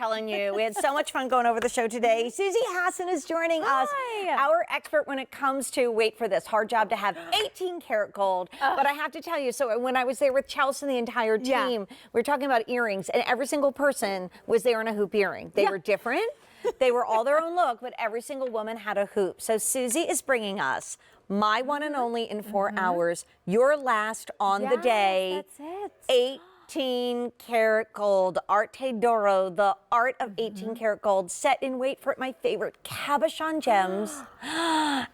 telling you. We had so much fun going over the show today. Susie Hassan is joining us, our expert when it comes to, wait for this, hard job to have 18 karat gold. But I have to tell you, so when I was there with Chelsea and the entire team, we were talking about earrings, and every single person was there in a hoop earring. They were different. They were all their own look, but every single woman had a hoop. So Susie is bringing us my one and only in 4 hours, your last on the day. That's it. 18 karat gold, Arte d'Oro, the art of 18 karat gold, set in, wait for it, my favorite cabochon gems.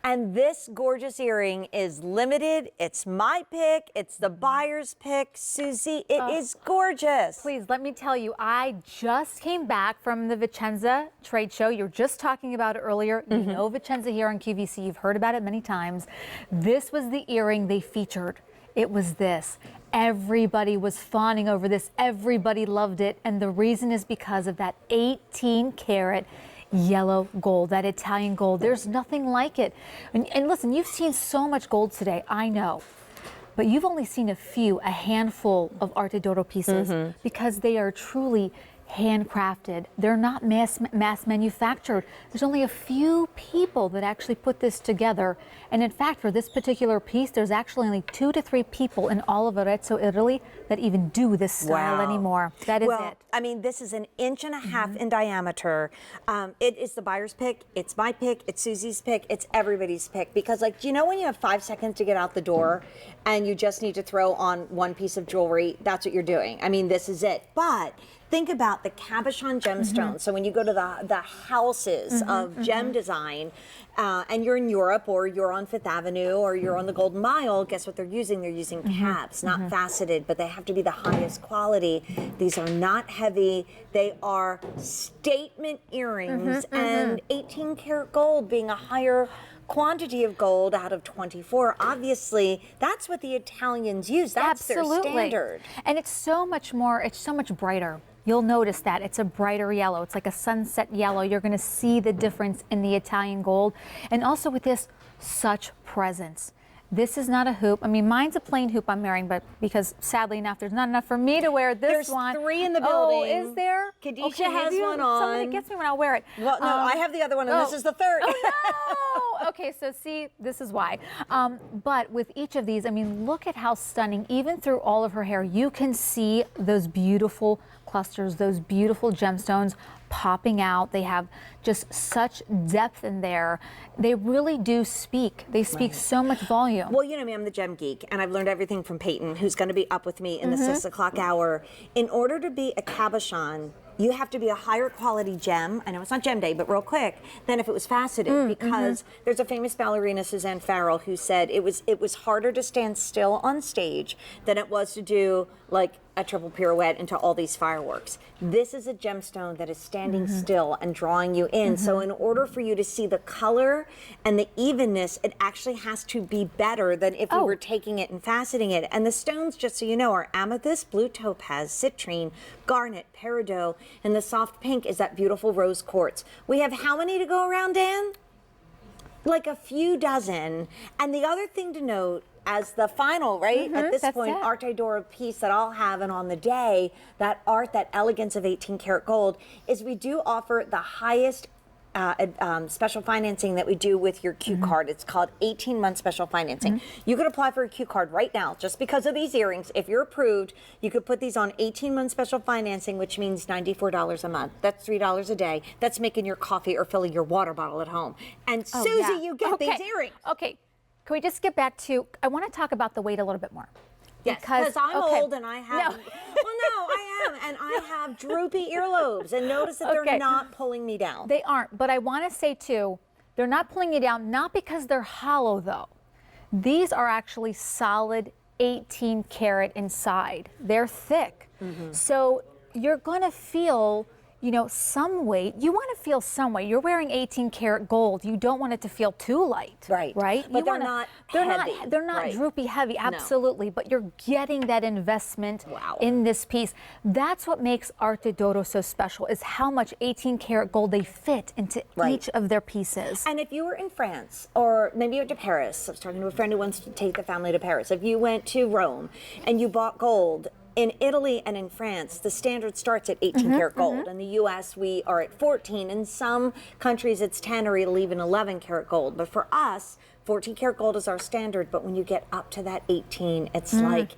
And this gorgeous earring is limited. It's my pick. It's the buyer's pick. Susie, it is gorgeous. Please, let me tell you, I just came back from the Vicenza trade show. You were just talking about it earlier. You know Vicenza here on QVC. You've heard about it many times. This was the earring they featured. It was this. Everybody was fawning over this. Everybody loved it. And the reason is because of that 18 karat yellow gold, that Italian gold. There's nothing like it. And listen, you've seen so much gold today, I know. But you've only seen a handful of Arte d'Oro pieces because they are truly handcrafted. They're not mass manufactured. There's only a few people that actually put this together. And in fact, for this particular piece, there's actually only 2 to 3 people in all of Arezzo, Italy, that even do this style anymore. That is it. I mean, this is 1.5 inches in diameter. It is the buyer's pick. It's my pick. It's Susie's pick. It's everybody's pick. Because, like, do you know when you have 5 seconds to get out the door and you just need to throw on one piece of jewelry? That's what you're doing. I mean, this is it. But think about the cabochon gemstones. So when you go to the houses of gem design, and you're in Europe, or you're on Fifth Avenue, or you're on the Golden Mile, guess what they're using? They're using cabs, not faceted, but they have to be the highest quality. These are not heavy. They are statement earrings, and 18 karat gold being a higher quantity of gold out of 24. Obviously, that's what the Italians use. That's their standard. And it's so much more, it's so much brighter. You'll notice that it's a brighter yellow. It's like a sunset yellow. You're going to see the difference in the Italian gold. And also with this, such presence. This is not a hoop. I mean, mine's a plain hoop I'm wearing, but because sadly enough, there's not enough for me to wear this one. There's 3 in the building. Oh, is there? Khadijah has one on. Somebody gets me when I'll wear it. Well, no, I have the other one, and this is the 3rd. Oh, no! Okay, so see, this is why. But with each of these, I mean, look at how stunning, even through all of her hair, you can see those beautiful clusters, those beautiful gemstones popping out. They have just such depth in there. They really do speak. They speak so much volume. Well, you know me, I'm the gem geek, and I've learned everything from Peyton, who's going to be up with me in the 6 o'clock hour. In order to be a cabochon, you have to be a higher quality gem. I know it's not gem day, but real quick, than if it was faceted, because there's a famous ballerina, Suzanne Farrell, who said it was harder to stand still on stage than it was to do like a triple pirouette into all these fireworks. This is a gemstone that is standing still and drawing you in. So in order for you to see the color and the evenness, it actually has to be better than if you were taking it and faceting it. And the stones, just so you know, are amethyst, blue topaz, citrine, garnet, peridot, and the soft pink is that beautiful rose quartz. We have how many to go around, Dan? Like a few dozen. And the other thing to note, as the final, right, at this point, Arte d'Oro piece that I'll have and on the day, that art, that elegance of 18 karat gold, is we do offer the highest special financing that we do with your Q card. It's called 18-month special financing. You could apply for a Q card right now just because of these earrings. If you're approved, you could put these on 18-month special financing, which means $94 a month. That's $3 a day. That's making your coffee or filling your water bottle at home. And Susie, you get these earrings. Okay. Can we just get back to, I want to talk about the weight a little bit more. Yes, because I'm old and I have, well, no, I am, and I have droopy earlobes, and notice that they're not pulling me down. They aren't, but I want to say too, they're not pulling you down, not because they're hollow though. These are actually solid 18 karat inside. They're thick. So you're going to feel, you know, some weight. You want to feel some weight. You're wearing 18 karat gold. You don't want it to feel too light. Right. But they're not heavy. They're not droopy heavy, absolutely. No. But you're getting that investment in this piece. That's what makes Arte d'Oro so special, is how much 18 karat gold they fit into each of their pieces. And if you were in France, or maybe you went to Paris, I was talking to a friend who wants to take the family to Paris. If you went to Rome and you bought gold, in Italy and in France, the standard starts at 18 karat gold. In the US, we are at 14. In some countries, it's 10 or even 11 karat gold. But for us, 14 karat gold is our standard. But when you get up to that 18, it's like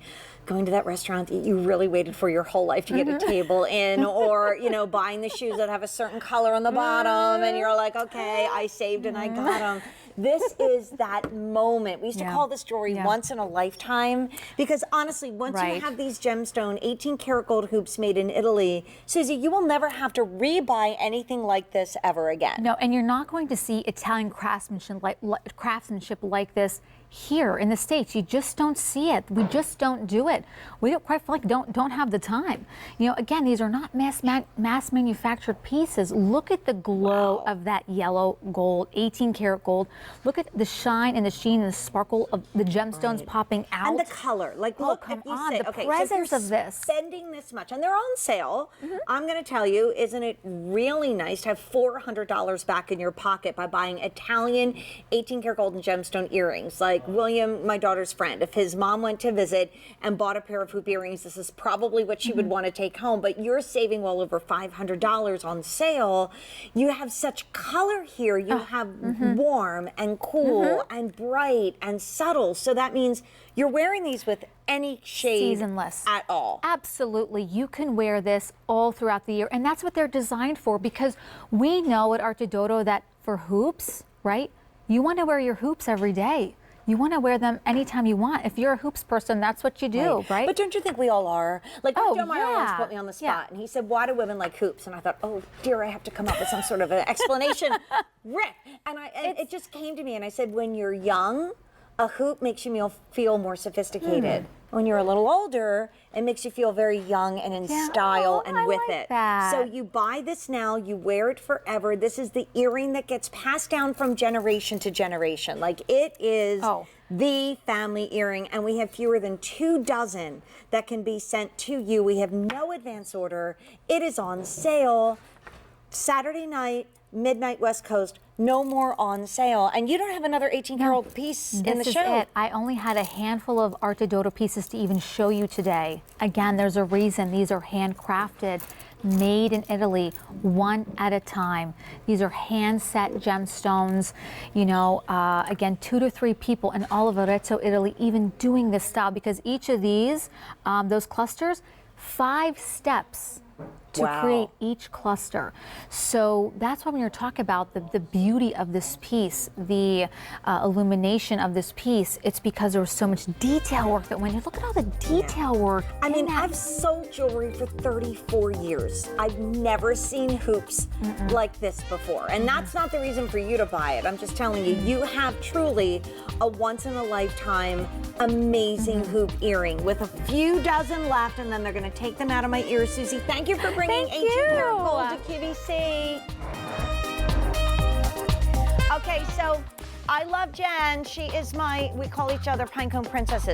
going to that restaurant that you really waited for your whole life to get a table in, or, you know, buying the shoes that have a certain color on the bottom, and you're like, okay, I saved and I got them. This is that moment. We used to call this jewelry once in a lifetime, because honestly, once you have these gemstone 18 karat gold hoops made in Italy, Susie, you will never have to re-buy anything like this ever again. No, and you're not going to see Italian craftsmanship like this here in the States. You just don't see it. We just don't do it. We don't, quite frankly, don't have the time. You know, again, these are not mass manufactured pieces. Look at the glow of that yellow gold, 18 karat gold. Look at the shine and the sheen and the sparkle of the gemstones popping out. And the color. Like, look, come if you on, say, the okay, presence so of this. Spending this much, and they're on sale. I'm going to tell you, isn't it really nice to have $400 back in your pocket by buying Italian 18 karat gold and gemstone earrings? Like William, my daughter's friend, if his mom went to visit and bought a pair of hoop earrings, this is probably what she would want to take home. But you're saving well over $500 on sale. You have such color here. You have warm and cool and bright and subtle. So that means you're wearing these with any shade seasonless at all. Absolutely. You can wear this all throughout the year. And that's what they're designed for, because we know at Arte that for hoops, right? You want to wear your hoops every day. You want to wear them anytime you want. If you're a hoops person, that's what you do, right? But don't you think we all are? Like, Joe Meyer once yeah. put me on the spot, and he said, why do women like hoops? And I thought, oh dear, I have to come up with some sort of an explanation. Rick. And it just came to me, and I said, when you're young, a hoop makes you feel more sophisticated. When you're a little older, it makes you feel very young and in style and with it. That. So you buy this now, you wear it forever. This is the earring that gets passed down from generation to generation. Like, it is the family earring, and we have fewer than 24 that can be sent to you. We have no advance order. It is on sale Saturday night, midnight West Coast. No more on sale. And you don't have another 18-karat piece in the show. This is it. I only had a handful of Arte pieces to even show you today. Again, there's a reason. These are handcrafted, made in Italy, one at a time. These are hand-set gemstones. You know, again, 2 to 3 people in all of Arezzo, Italy, even doing this style, because each of these, those clusters, 5 steps to create each cluster. So that's why when you're talking about the beauty of this piece, the illumination of this piece, it's because there was so much detail work that went in. Look at all the detail work. I mean, I've sold jewelry for 34 years. I've never seen hoops like this before. And that's not the reason for you to buy it. I'm just telling you, you have truly a once-in-a-lifetime amazing hoop earring with a few dozen left, and then they're going to take them out of my ears. Susie, thank you for bringing 18 karat gold to QVC. Okay, so I love Jen. She is we call each other Pinecone Princesses.